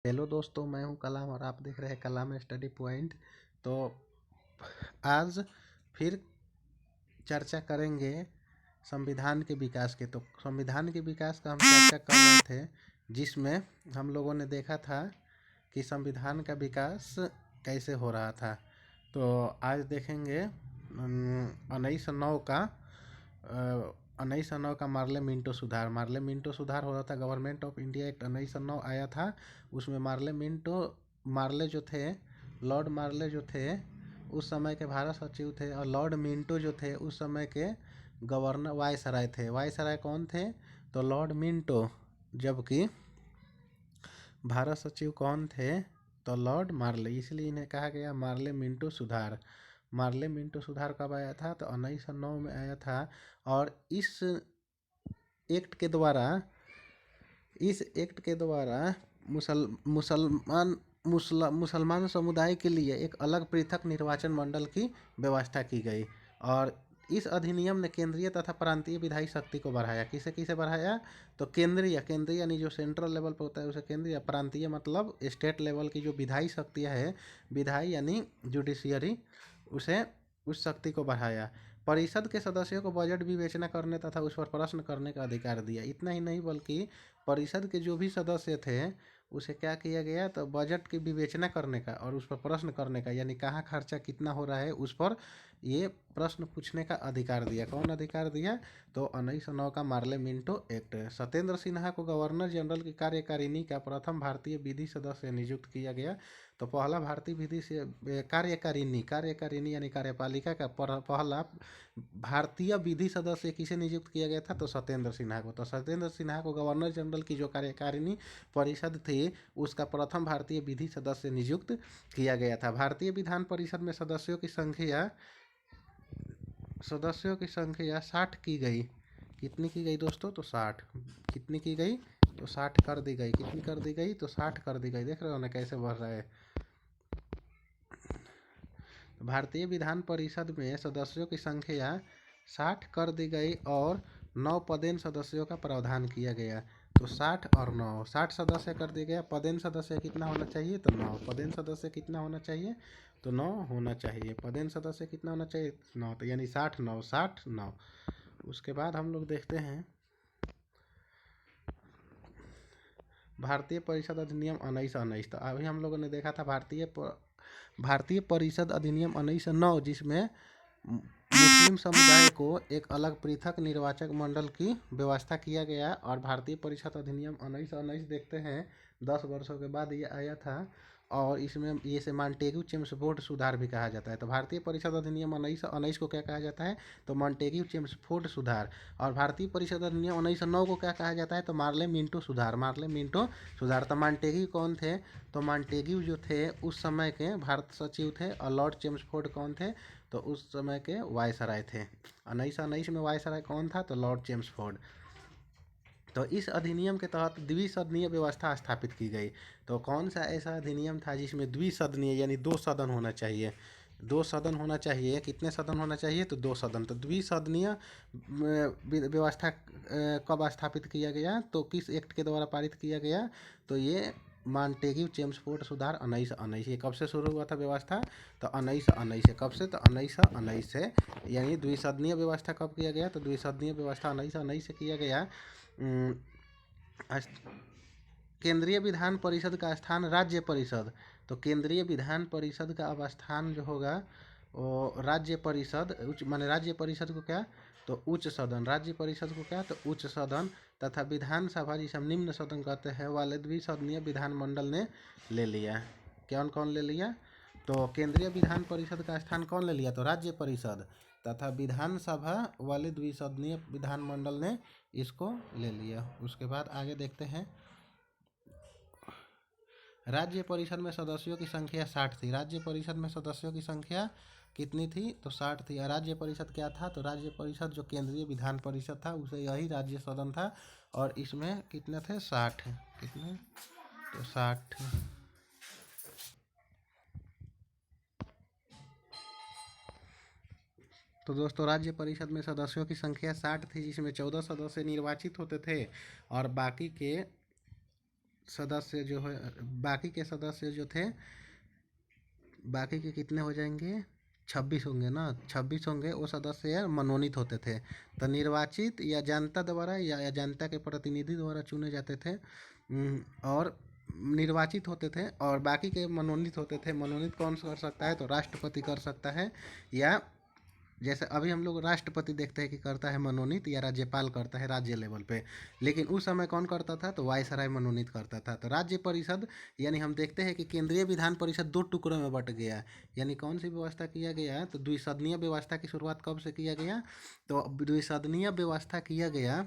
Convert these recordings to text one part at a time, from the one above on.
Hello दोस्तों, मैं हूं कलाम और आप देख रहे हैं कलाम स्टडी पॉइंट। तो आज फिर चर्चा करेंगे संविधान के विकास के। तो संविधान के विकास का हम चर्चा कर रहे थे, जिसमें हम लोगों ने देखा था कि संविधान का विकास कैसे हो रहा था। तो आज देखेंगे 1909 का 1909 का मार्ले मिंटो सुधार। मार्ले मिंटो सुधार हो रहा था। गवर्नमेंट ऑफ इंडिया एक्ट 1909 आया था। उसमें मार्ले जो थे, लॉर्ड मार्ले जो थे उस समय के भारत सचिव थे, और लॉर्ड मिंटो जो थे उस समय के गवर्नर वायसराय थे। वायसराय कौन थे? तो लॉर्ड मिंटो। जबकि भारत सचिव कौन थे? तो लॉर्ड मार्ले। इसलिए इन्हें कहा गया मार्ले मिंटो सुधार। मार्ले मिंटो सुधार कब आया था? तो 1909 में आया था। और एक्ट के द्वारा इस एक्ट के द्वारा मुसलमान समुदाय के लिए एक अलग पृथक निर्वाचन मंडल की व्यवस्था की गई। और इस अधिनियम ने केंद्रीय तथा प्रांतीय विधायी शक्ति को बढ़ाया। किसे किसे बढ़ाया? तो केंद्रीय केंद्रीय यानी जो सेंट्रल लेवल पर होता है उसे केंद्रीय, प्रांतीय मतलब स्टेट लेवल की जो विधायी शक्तियाँ है, विधायी यानी जुडिशियरी, उसे उस शक्ति को बढ़ाया। परिषद के सदस्यों को बजट विवेचना करने तथा उस पर प्रश्न करने का अधिकार दिया। इतना ही नहीं बल्कि परिषद के जो भी सदस्य थे उसे क्या किया गया? तो बजट की विवेचना करने का और उस पर प्रश्न करने का, यानी कहाँ खर्चा कितना हो रहा है उस पर ये प्रश्न पूछने का अधिकार दिया। कौन अधिकार दिया? तो 1909 का Morley Minto act. Satyendra Sinha को गवर्नर जनरल की कार्यकारिणी का प्रथम भारतीय विधि सदस्य नियुक्त किया गया। तो पहला भारतीय विधि से कार्यकारिणी कार्यकारिणी यानी कार्यपालिका का पहला भारतीय विधि सदस्य किसे नियुक्त किया गया था? तो सत्येंद्र सिन्हा को। तो सत्येंद्र सिन्हा को गवर्नर जनरल की जो कार्यकारिणी परिषद थी उसका प्रथम भारतीय विधि सदस्य नियुक्त किया गया था। भारतीय विधान परिषद में सदस्यों की संख्या 60 की गई। कितनी की गई दोस्तों? तो 60। कितनी की गई? तो 60 कर दी गई। कितनी कर दी गई? तो 60 कर दी गई। देख रहे हो ना कैसे बढ़ रहा है। भारतीय विधान परिषद में सदस्यों की संख्या 60 कर दी गई और 9 पदेन सदस्यों का प्रावधान किया गया। तो 60 और 9, 60 सदस्य कर दिया गया। पदेन सदस्य कितना होना चाहिए? तो 9। पदेन सदस्य कितना होना चाहिए? तो 9 होना चाहिए। पदेन सदस्य कितना होना चाहिए? 9। तो यानी 60 9 60 9। उसके बाद हम लोग देखते हैं भारतीय परिषद अधिनियम 1919। तो अभी हम लोगों ने देखा था भारतीय परिषद अधिनियम 1909, जिसमें मुस्लिम समुदाय को एक अलग पृथक निर्वाचक मंडल की व्यवस्था किया गया। और भारतीय परिषद अधिनियम 1919 देखते हैं 10 वर्षों के बाद ये आया था। और इसमें ये से मॉन्टेग्यू चेम्सफोर्ड सुधार भी कहा जाता है। तो भारतीय परिषद अधिनियम 1919 को क्या कहा जाता है? तो मॉन्टेग्यू चेम्सफोर्ड सुधार। और भारतीय परिषद अधिनियम 1909 को क्या कहा जाता है? तो मार्ले मिंटो सुधार। मार्ले मिंटो सुधार। तो मॉन्टेग्यू कौन थे? तो मॉन्टेग्यू जो थे उस समय के भारत सचिव थे। और लॉर्ड चेम्सफोर्ड कौन थे? तो उस समय के वायसराय थे। 1919 में वायसराय कौन था? तो लॉर्ड चेम्सफोर्ड। तो इस अधिनियम के तहत द्विसदनीय व्यवस्था स्थापित की गई। तो कौन सा ऐसा अधिनियम था जिसमें द्विसदनीय यानी 2 सदन होना चाहिए? 2 सदन होना चाहिए। कितने सदन होना चाहिए? तो 2 सदन। तो द्विसदनीय व्यवस्था कब स्थापित किया गया? तो किस एक्ट के द्वारा पारित किया गया? तो ये मॉन्टेग्यू चेम्सफोर्ड सुधार 1919। ये कब से शुरू हुआ था व्यवस्था? तो 1919 से। कब से? तो 1919 से। यानी द्विसदनीय व्यवस्था कब किया गया? तो द्विसदनीय व्यवस्था 1919 से किया गया। केंद्रीय विधान परिषद का स्थान राज्य परिषद। तो केंद्रीय विधान परिषद का अब स्थान जो होगा वो राज्य परिषद, उच्च माने राज्य परिषद को क्या? तो उच्च सदन। राज्य परिषद को क्या? तो उच्च सदन। तथा विधानसभा जिसे हम निम्न सदन कहते हैं वाले द्विसदनीय विधानमंडल ने ले लिया। कौन कौन ले लिया? तो केंद्रीय विधान परिषद का स्थान कौन ले लिया? तो राज्य परिषद। तथा विधानसभा वाले द्विसदनीय विधानमंडल ने इसको ले लिया। उसके बाद आगे देखते हैं राज्य परिषद में सदस्यों की संख्या 60 थी। राज्य परिषद में सदस्यों की संख्या कितनी थी? तो 60 थी। राज्य परिषद क्या था? तो राज्य परिषद जो केंद्रीय विधान परिषद था उसे यही राज्य सदन था। और इसमें कितने थे? 60। कितने? तो 60। तो दोस्तों राज्य परिषद में सदस्यों की संख्या 60 थी, जिसमें 14 सदस्य निर्वाचित होते थे और बाकी के सदस्य जो है, बाकी के सदस्य जो थे, बाकी के कितने हो जाएंगे, 26 होंगे ना, 26 होंगे। वो सदस्य मनोनीत होते थे। तो निर्वाचित या जनता द्वारा या जनता के प्रतिनिधि द्वारा चुने जाते थे, और निर्वाचित होते थे, और बाकी के मनोनीत होते थे। मनोनीत कौन कर सकता है, तो राष्ट्रपति कर सकता है, या जैसे अभी हम लोग राष्ट्रपति देखते हैं कि करता है मनोनीत, या राज्यपाल करता है राज्य लेवल पे। लेकिन उस समय कौन करता था, तो वायसराय मनोनीत करता था। तो राज्य परिषद यानी हम देखते हैं कि केंद्रीय विधान परिषद 2 टुकड़ों में बट गया। यानी कौन सी व्यवस्था किया गया, तो द्विसदनीय व्यवस्था की शुरुआत कब से किया गया, तो द्विसदनीय व्यवस्था किया गया।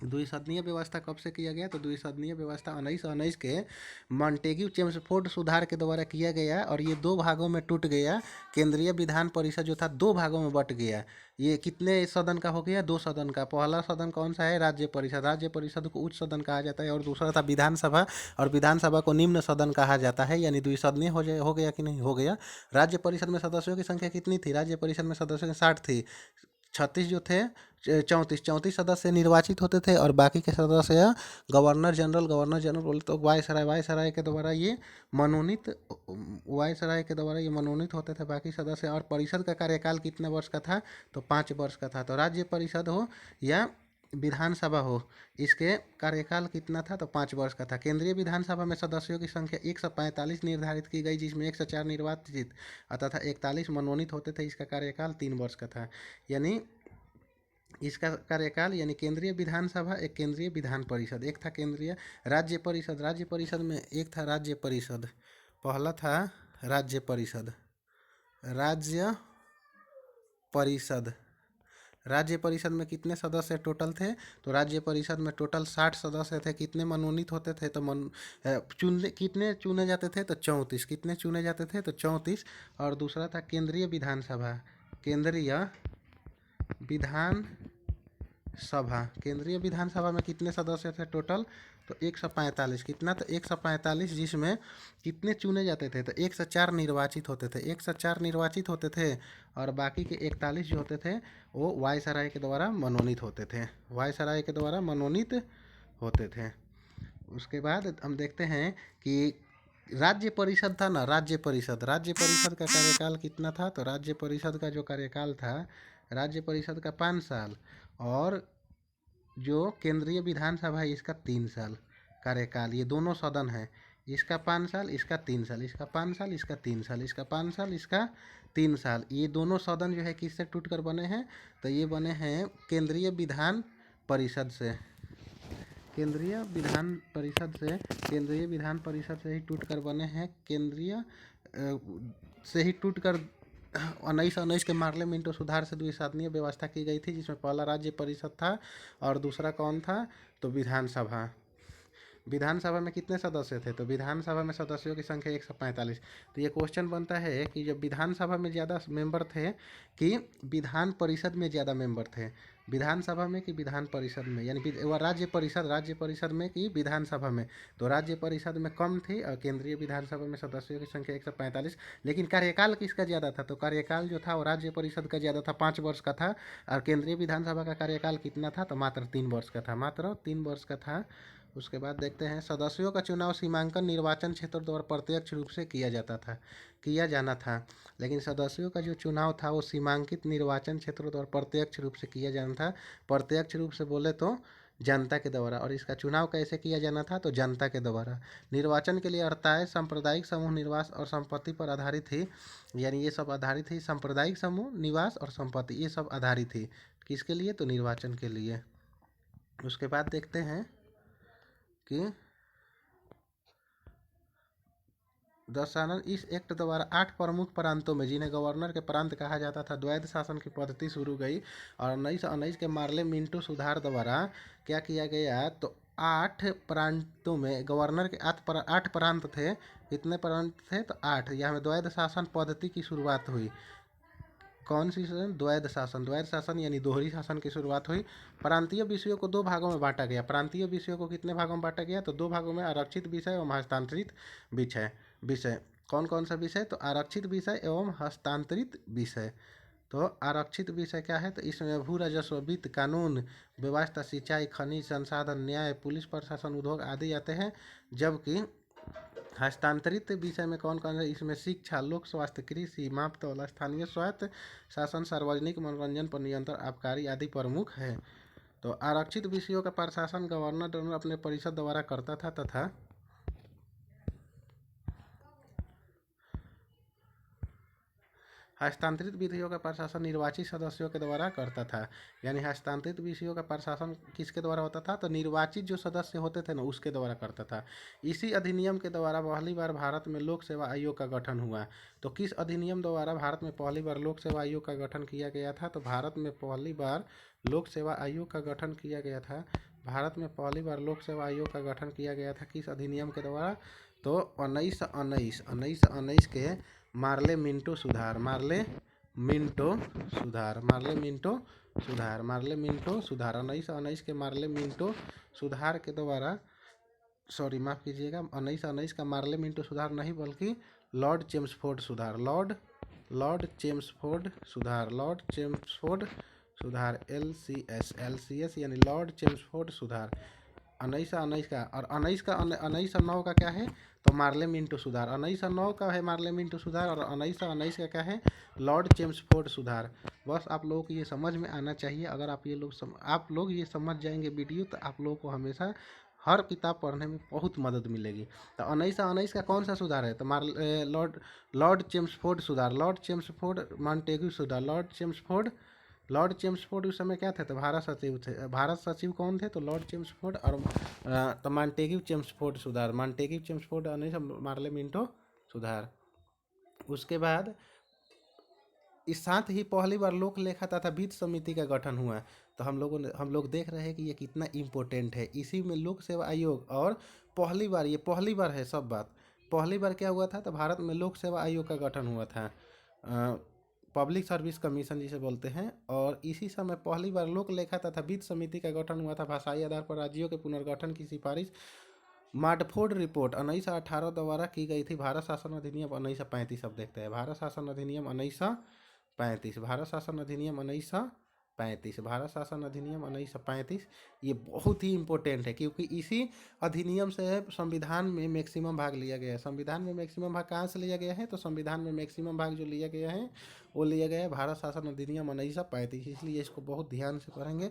द्विसदनीय व्यवस्था कब से किया गया, तो द्विसदनीय व्यवस्था 1919 के मॉन्टेग्यू चेम्सफोर्ड सुधार के द्वारा किया गया, और ये 2 भागों में टूट गया। केंद्रीय विधान परिषद जो था 2 भागों में बट गया। ये कितने सदन का हो गया, 2 सदन का। पहला सदन कौन सा है, राज्य परिषद। राज्य परिषद को उच्च सदन कहा जाता है, और दूसरा था विधानसभा, और विधानसभा को निम्न सदन कहा जाता है। यानी द्विसदनीय हो गया कि नहीं, हो गया। राज्य परिषद में सदस्यों की संख्या कितनी थी, राज्य परिषद में सदस्यों की 60 थी। 36 जो थे, 34 सदस्य निर्वाचित होते थे, और बाकी के सदस्य गवर्नर जनरल बोले तो वायसराय के द्वारा ये मनोनीत, वायसराय के द्वारा ये मनोनीत होते थे बाकी सदस्य। और परिषद का कार्यकाल कितने वर्ष का था, तो 5 वर्ष का था। तो राज्य परिषद हो या विधानसभा हो, इसके कार्यकाल कितना था, तो 5 वर्ष का था। केंद्रीय विधानसभा में सदस्यों की संख्या 145 निर्धारित की गई, जिसमें 104 निर्वाचित तथा 41 मनोनीत होते थे। इसका कार्यकाल 3 वर्ष का था। यानी इसका कार्यकाल, यानी केंद्रीय विधानसभा, एक केंद्रीय विधान परिषद, एक था केंद्रीय राज्य परिषद। राज्य परिषद में एक था राज्य परिषद, पहला था राज्य परिषद। राज्य परिषद, राज्य परिषद में कितने सदस्य टोटल थे, तो राज्य परिषद में टोटल 60 सदस्य थे। कितने मनोनीत होते थे, तो कितने चुने जाते थे, तो 34। कितने चुने जाते थे, तो 34। और दूसरा था केंद्रीय विधानसभा, केंद्रीय विधानसभा। केंद्रीय विधानसभा में कितने सदस्य थे टोटल, तो 145। कितना, तो 145, जिसमें कितने चुने जाते थे, तो 104 निर्वाचित होते थे। 104 निर्वाचित होते थे, और बाकी के 41 जो होते थे वो वायसराय के द्वारा मनोनीत होते थे। वायसराय के द्वारा मनोनीत होते थे। उसके बाद हम देखते हैं कि राज्य परिषद था ना, राज्य परिषद का कार्यकाल कितना था, तो राज्य परिषद का जो कार्यकाल था, राज्य परिषद का 5 साल, और जो केंद्रीय विधानसभा है इसका 3 साल कार्यकाल। ये दोनों सदन है, इसका 5 साल, इसका 3 साल, इसका 5 साल, इसका 3 साल, इसका 5 साल, इसका 3 साल। ये दोनों सदन जो है किससे टूटकर बने हैं, तो ये बने हैं केंद्रीय विधान परिषद से। केंद्रीय विधान परिषद से ही टूटकर बने हैं। केंद्रीय से ही टूटकर 1919 के पार्लियामेंट सुधार से द्विसदनीय व्यवस्था की गई थी, जिसमें पहला राज्य परिषद था, और दूसरा कौन था, तो विधानसभा। विधानसभा में कितने सदस्य थे, तो विधानसभा में सदस्यों की संख्या 145। तो ये क्वेश्चन बनता है कि जब विधानसभा में ज़्यादा मेंबर थे कि विधान परिषद में ज़्यादा मेंबर थे, विधानसभा में कि विधान परिषद में, यानी राज्य परिषद में कि विधानसभा में। तो राज्य परिषद में कम थी, और केंद्रीय विधानसभा में सदस्यों की संख्या 145। लेकिन कार्यकाल किसका ज़्यादा था, तो कार्यकाल जो था वो राज्य परिषद का ज़्यादा था, 5 वर्ष का था। और केंद्रीय विधानसभा का कार्यकाल कितना था, तो मात्र 3 वर्ष का था, मात्र 3 वर्ष का था। उसके बाद देखते हैं सदस्यों का चुनाव सीमांकन निर्वाचन क्षेत्र द्वारा प्रत्यक्ष रूप से किया जाना था। लेकिन सदस्यों का जो चुनाव था वो सीमांकित निर्वाचन क्षेत्रों द्वारा प्रत्यक्ष रूप से किया जाना था। प्रत्यक्ष रूप से बोले तो जनता के द्वारा। और इसका चुनाव कैसे किया जाना था, तो जनता के द्वारा। निर्वाचन के लिए अर्थात सांप्रदायिक समूह, निवास और संपत्ति पर आधारित थी। यानी ये सब आधारित थी, सांप्रदायिक समूह, निवास और संपत्ति, ये सब आधारित थी। किसके लिए, तो निर्वाचन के लिए। उसके बाद देखते हैं कि दशानन इस एक्ट द्वारा 8 प्रमुख प्रांतों में, जिन्हें गवर्नर के प्रांत कहा जाता था, द्वैध शासन की पद्धति शुरू गई। और 1919 के पार्लियामेंट सुधार द्वारा क्या किया गया, तो 8 प्रांतों में गवर्नर के 8 प्रांत थे। कितने प्रांत थे, तो 8। यहाँ द्वैध शासन पद्धति की शुरुआत हुई। कौन सी शासन, द्वैध शासन यानी दोहरी शासन की शुरुआत हुई। प्रांतीय विषयों को 2 भागों में बांटा गया। प्रांतीय विषयों को कितने भागों में बांटा गया, तो 2 भागों में, आरक्षित विषय एवं हस्तांतरित विषय। कौन कौन सा विषय, तो आरक्षित विषय एवं हस्तांतरित विषय। तो आरक्षित विषय क्या है, तो इसमें भू राजस्व, वित्त, कानून व्यवस्था, सिंचाई, खनिज संसाधन, न्याय, पुलिस प्रशासन, उद्योग आदि आते हैं। जबकि हस्तांतरित विषय में कौन कौन है, इसमें शिक्षा, लोक स्वास्थ्य, कृषि, माप तौल, स्थानीय स्वायत्त शासन, सार्वजनिक मनोरंजन पर नियंत्रण, आबकारी आदि प्रमुख है। तो आरक्षित विषयों का प्रशासन गवर्नर जनरल अपने परिषद द्वारा करता था तथा हस्तांतरित विषयों का प्रशासन निर्वाचित सदस्यों के द्वारा करता था। यानी हस्तांतरित विषयों का प्रशासन किसके द्वारा होता था, तो निर्वाचित जो सदस्य होते थे ना उसके द्वारा करता था। इसी अधिनियम के द्वारा पहली बार भारत में लोक सेवा आयोग का गठन हुआ। तो किस अधिनियम द्वारा भारत में पहली बार लोक सेवा आयोग का गठन किया गया था, तो भारत में पहली बार लोक सेवा आयोग का गठन किया गया था। भारत में पहली बार लोक सेवा आयोग का गठन किया गया था किस अधिनियम के द्वारा, तो 1919 के मार्ले मिंटो सुधार, मार्ले मिंटो सुधार, मार्ले मिंटो सुधार, मार्ले मिंटो सुधार 1919 के मार्ले मिंटो सुधार के द्वारा, सॉरी माफ़ कीजिएगा, 1919 का मार्ले मिंटो सुधार नहीं बल्कि लॉर्ड चेम्सफोर्ड सुधार, लॉर्ड चेम्सफोर्ड सुधार, लॉर्ड चेम्सफोर्ड सुधार, LCS यानी लॉर्ड चेम्सफोर्ड सुधार 1919 का। और 1909 का क्या है, तो मार्ले मिंटो सुधार 1909 का है, मार्ले मिंटो सुधार। और 1919 का क्या है, लॉर्ड चेम्सफोर्ड सुधार। बस आप लोगों को ये समझ में आना चाहिए। अगर आप आप लोग ये समझ जाएंगे वीडियो, तो आप लोगों को हमेशा हर किताब पढ़ने में बहुत मदद मिलेगी। तो 1919 का कौन सा सुधार है, तो लॉर्ड चेम्सफोर्ड सुधार, लॉर्ड चेम्सफोर्ड मॉन्टेग्यू सुधार, लॉर्ड चेम्सफोर्ड उस समय क्या थे, तो भारत सचिव थे। भारत सचिव कौन थे, तो लॉर्ड चेम्सफोर्ड और तो मॉन्टेग्यू चेम्सफोर्ड सुधार, मॉन्टेग्यू चेम्सफोर्ड मार्ले मिंटो सुधार। उसके बाद इस साथ ही पहली बार लोक लेखा तथा वित्त समिति का गठन हुआ। तो हम लोग देख रहे हैं कि ये कितना इम्पोर्टेंट है। इसी में लोक सेवा आयोग और ये पहली बार है सब बात। पहली बार क्या हुआ था, तो भारत में लोक सेवा आयोग का गठन हुआ था, पब्लिक सर्विस कमीशन जिसे बोलते हैं। और इसी समय पहली बार लोक लेखा तथा वित्त समिति का गठन हुआ था। भाषाई आधार पर राज्यों के पुनर्गठन की सिफारिश माडफोर्ड रिपोर्ट 1918 द्वारा की गई थी। भारत शासन अधिनियम 1935 अब देखते हैं। भारत शासन अधिनियम 1935, भारत शासन अधिनियम 1935, भारत शासन अधिनियम 1935। ये बहुत ही इम्पोर्टेंट है क्योंकि इसी अधिनियम से संविधान में मैक्सिमम भाग लिया गया है। संविधान में मैक्सिमम भाग कहाँ से लिया गया है, तो संविधान में मैक्सिमम भाग जो लिया गया है वो लिया गया है भारत शासन अधिनियम 1935। इसलिए इसको बहुत ध्यान से पढ़ेंगे।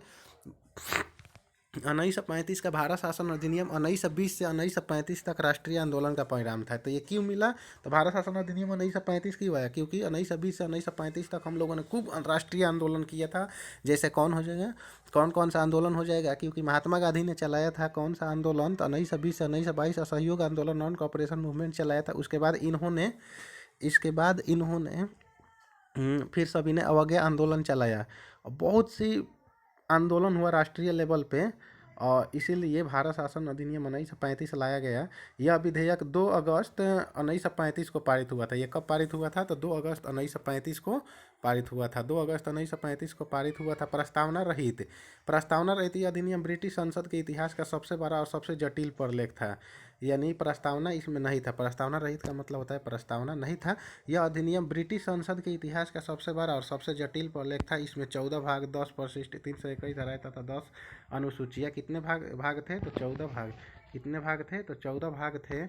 1935 का भारत शासन अधिनियम 1920 से 1935 तक राष्ट्रीय आंदोलन का परिणाम था। तो ये क्यों मिला, तो भारत शासन अधिनियम 1935 क्यों आया, क्योंकि 1920 से 1935 तक हम लोगों ने खूब राष्ट्रीय आंदोलन किया था। जैसे कौन हो जाएगा, कौन कौन सा आंदोलन हो जाएगा, क्योंकि महात्मा गांधी ने चलाया था कौन सा आंदोलन, तो 1920 से 1922 असहयोग आंदोलन, नॉन कॉपरेशन मूवमेंट चलाया था। इसके बाद इन्होंने फिर सभी ने अवज्ञा आंदोलन चलाया। बहुत सी आंदोलन हुआ राष्ट्रीय लेवल पे और इसीलिए भारत शासन अधिनियम 1935 लाया गया। यह विधेयक 2 अगस्त 1935 को पारित हुआ था। ये कब पारित हुआ था, तो 2 अगस्त 1935 को पारित हुआ था। 2 अगस्त 1935 को पारित हुआ था। प्रस्तावना रहित यह अधिनियम ब्रिटिश संसद के इतिहास का सबसे बड़ा और सबसे जटिल प्रलेख था। यानी प्रस्तावना इसमें नहीं था। प्रस्तावना रहित का मतलब होता है प्रस्तावना नहीं था। यह अधिनियम ब्रिटिश संसद के इतिहास का सबसे बड़ा और सबसे जटिल प्रलेख था। इसमें 14 भाग, 10 परिशिष्ट, 321 धाराएं तथा 10 अनुसूचियाँ। कितने भाग थे, तो 14 भाग। कितने भाग थे, तो 14 भाग थे।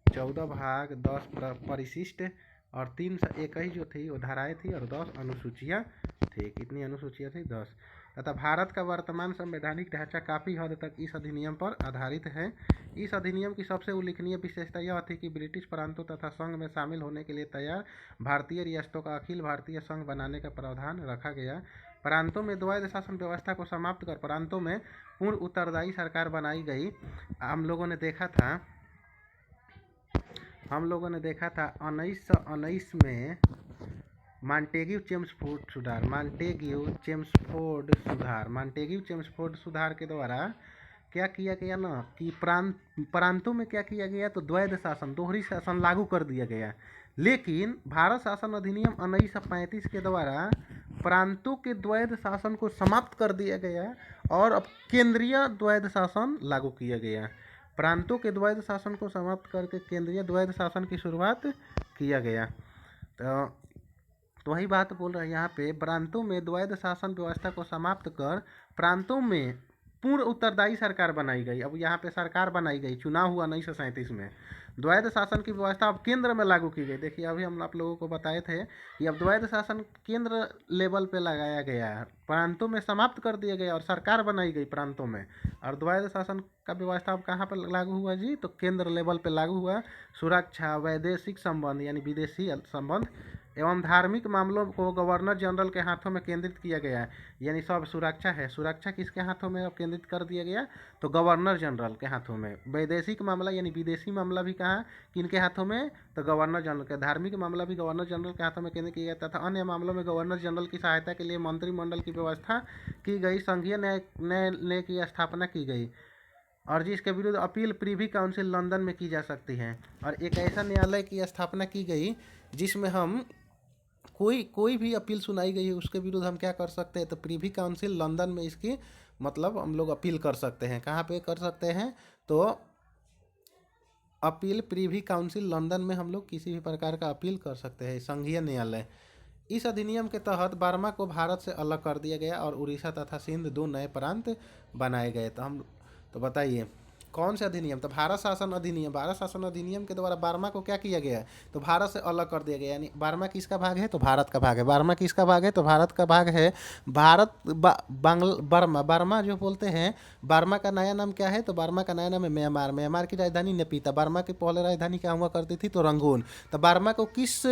14 भाग, 10 परिशिष्ट और 321 जो थी वो धाराएं थी और 10 अनुसूचियाँ थी। कितनी अनुसूचियाँ थी, 10। तथा भारत का वर्तमान संवैधानिक ढांचा काफ़ी हद तक इस अधिनियम पर आधारित है। इस अधिनियम की सबसे उल्लेखनीय विशेषता यह थी कि ब्रिटिश प्रांतों तथा संघ में शामिल होने के लिए तैयार भारतीय रियासतों का अखिल भारतीय संघ बनाने का प्रावधान रखा गया। प्रांतों में द्वैध शासन व्यवस्था को समाप्त कर प्रांतों में पूर्ण उत्तरदायी सरकार बनाई गई। हम लोगों ने देखा था 1919 में मॉन्टेग्यू चेम्सफोर्ड सुधार के द्वारा क्या किया गया ना कि प्रांतों में क्या किया गया, तो द्वैध शासन, दोहरी शासन लागू कर दिया गया। लेकिन भारत शासन अधिनियम 1935 के द्वारा प्रांतों के द्वैध शासन को समाप्त कर दिया गया और अब केंद्रीय द्वैध शासन लागू किया गया। प्रांतों के द्वैध शासन को समाप्त करके केंद्रीय द्वैध शासन की शुरुआत किया गया। तो तो वही बात बोल रहे हैं यहाँ पे, प्रांतों में द्वैध शासन व्यवस्था को समाप्त कर प्रांतों में पूर्ण उत्तरदायी सरकार बनाई गई। अब यहाँ पे सरकार बनाई गई, चुनाव हुआ 1937 में। द्वैध शासन की व्यवस्था अब केंद्र में लागू की गई। देखिए अभी हम आप लोगों को बताए थे कि अब द्वैध शासन केंद्र लेवल पे लगाया गया है, प्रांतों में समाप्त कर दिया गया और सरकार बनाई गई प्रांतों में। और द्वैध शासन का व्यवस्था अब कहाँ पर लागू हुआ जी? तो केंद्र लेवल पे लागू हुआ। सुरक्षा, वैदेशिक संबंध यानी विदेशी संबंध एवं धार्मिक मामलों को गवर्नर जनरल के हाथों में केंद्रित किया गया है। यानी सब सुरक्षा है, सुरक्षा किसके हाथों में अब केंद्रित कर दिया गया? तो गवर्नर जनरल के हाथों में। वैदेशिक मामला यानी विदेशी मामला भी कहाँ, किनके हाथों में? तो गवर्नर जनरल के। धार्मिक मामला भी गवर्नर जनरल के हाथों में केंद्रित किया गया तथा अन्य मामलों में गवर्नर जनरल की सहायता के लिए मंत्रिमंडल की व्यवस्था की गई। संघीय न्यायालय की स्थापना की गई और जिसके विरुद्ध अपील प्रीवी काउंसिल लंदन में की जा सकती है। और एक ऐसा न्यायालय की स्थापना की गई जिसमें हम कोई भी अपील सुनाई गई है उसके विरुद्ध हम क्या कर सकते हैं? तो प्रीवी काउंसिल लंदन में इसकी मतलब हम लोग अपील कर सकते हैं। कहाँ पे कर सकते हैं? तो अपील प्रीवी काउंसिल लंदन में हम लोग किसी भी प्रकार का अपील कर सकते हैं, संघीय न्यायालय। इस अधिनियम के तहत बर्मा को भारत से अलग कर दिया गया और उड़ीसा तथा सिंध 2 नए प्रांत बनाए गए। तो बताइए कौन से अधिनियम? तो भारत शासन अधिनियम। भारत शासन अधिनियम के द्वारा बर्मा को क्या किया गया है? तो भारत से अलग कर दिया गया। यानी बर्मा किसका भाग है? तो भारत का भाग है। बर्मा किसका भाग है? तो भारत का भाग है। बर्मा जो बोलते हैं, बर्मा का नया नाम क्या है? तो बर्मा का नया नाम है म्यांमार। म्यांमार की राजधानी नेपिता। बर्मा की पहले राजधानी क्या हुआ करती थी? तो रंगून। तो बर्मा को किस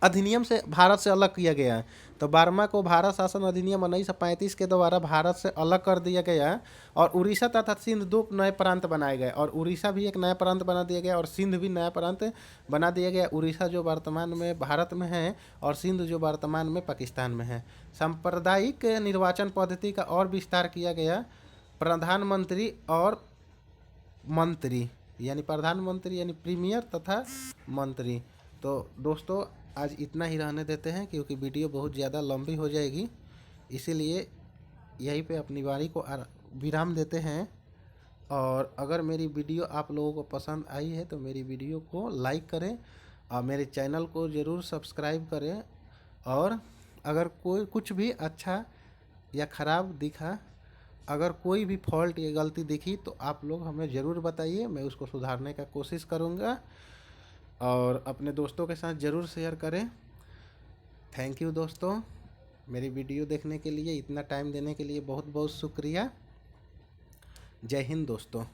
अधिनियम से भारत से अलग किया गया है? तो बर्मा को भारत शासन अधिनियम 1935 के द्वारा भारत से अलग कर दिया गया और उड़ीसा तथा सिंध 2 नए प्रांत बनाए गए। और उड़ीसा भी एक नया प्रांत बना दिया गया और सिंध भी नया प्रांत बना दिया गया। उड़ीसा जो वर्तमान में भारत में है और सिंध जो वर्तमान में पाकिस्तान में है। सांप्रदायिक निर्वाचन पद्धति का और विस्तार किया गया। प्रधानमंत्री और मंत्री यानी प्रधानमंत्री यानी प्रीमियर तथा मंत्री। तो दोस्तों आज इतना ही रहने देते हैं क्योंकि वीडियो बहुत ज़्यादा लंबी हो जाएगी, इसीलिए यहीं पे अपनी वाणी को विराम देते हैं। और अगर मेरी वीडियो आप लोगों को पसंद आई है तो मेरी वीडियो को लाइक करें और मेरे चैनल को ज़रूर सब्सक्राइब करें। और अगर कोई कुछ भी अच्छा या ख़राब दिखा, अगर कोई भी फॉल्ट या गलती दिखी तो आप लोग हमें ज़रूर बताइए, मैं उसको सुधारने का कोशिश करूँगा। और अपने दोस्तों के साथ ज़रूर शेयर करें। थैंक यू दोस्तों, मेरी वीडियो देखने के लिए, इतना टाइम देने के लिए बहुत बहुत शुक्रिया। जय हिंद दोस्तों।